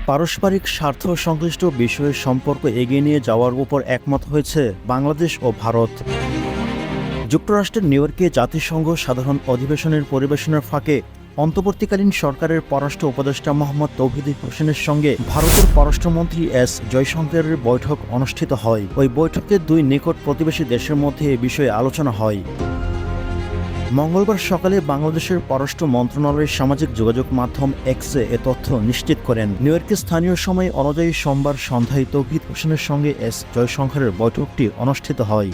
পারস্পরিক স্বার্থ সংশ্লিষ্ট বিষয়ে সম্পর্ক এগিয়ে নিয়ে যাওয়ার উপর একমত হয়েছে বাংলাদেশ ও ভারত। যুক্তরাষ্ট্রের নিউ ইয়র্কে জাতিসংঘ সাধারণ অধিবেশনের পরিবেশনার ফাঁকে অন্তর্বর্তীকালীন সরকারের পররাষ্ট্র উপদেষ্টা মোহাম্মদ তৌহিদ হোসেনের সঙ্গে ভারতের পররাষ্ট্রমন্ত্রী এস জয়শঙ্করের বৈঠক অনুষ্ঠিত হয়। ওই বৈঠকে দুই নিকট প্রতিবেশী দেশের মধ্যে এ বিষয়ে আলোচনা হয়। মঙ্গলবার সকালে বাংলাদেশের পররাষ্ট্র মন্ত্রণালয়ের সামাজিক যোগাযোগ মাধ্যম এক্সে এ তথ্য নিশ্চিত করেন। নিউ ইয়র্কে স্থানীয় সময় অনুযায়ী সোমবার সন্ধ্যায় তৌহিদ হোসেনের সঙ্গে এস জয়শঙ্করের বৈঠকটি অনুষ্ঠিত হয়।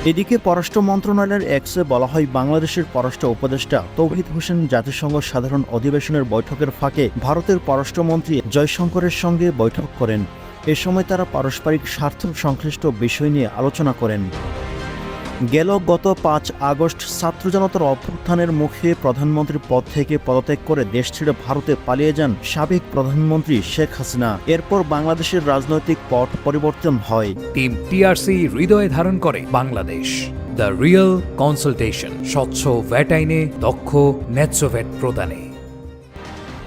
এদিকে পররাষ্ট্র মন্ত্রণালয়ের এক্সে বলা হয়, বাংলাদেশের পররাষ্ট্র উপদেষ্টা তৌহিদ হোসেন জাতিসংঘ সাধারণ অধিবেশনের বৈঠকের ফাঁকে ভারতের পররাষ্ট্রমন্ত্রী জয়শঙ্করের সঙ্গে বৈঠক করেন। এ সময় তারা পারস্পরিক স্বার্থ সংশ্লিষ্ট বিষয় নিয়ে আলোচনা করেন। গত ৫ আগস্ট ছাত্র জনতার অভ্যুত্থানের মুখে প্রধানমন্ত্রীর পদ থেকে পদত্যাগ করে দেশ ছেড়ে ভারতে পালিয়ে যান সাবেক প্রধানমন্ত্রী শেখ হাসিনা। এরপর বাংলাদেশের রাজনৈতিক পট পরিবর্তন হয়। টিম টিআরসি হৃদয়ে ধারণ করে বাংলাদেশ। দ্য রিয়েল কনসালটেশন, স্বচ্ছ ভ্যাট আইনে দক্ষ ন্যায্য ভ্যাট প্রদানে।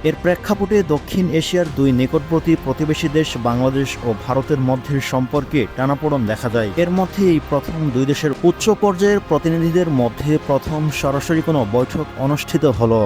এর প্রেক্ষাপটে দক্ষিণ এশিয়ার দুই নিকটবর্তী প্রতিবেশী দেশ বাংলাদেশ ও ভারতের মধ্যে সম্পর্কে টানাপোড়েন দেখা যায়। এর মধ্যে এই প্রথম দুই দেশের উচ্চ পর্যায়ের প্রতিনিধিদের মধ্যে প্রথম সরাসরি কোনো বৈঠক অনুষ্ঠিত হলো।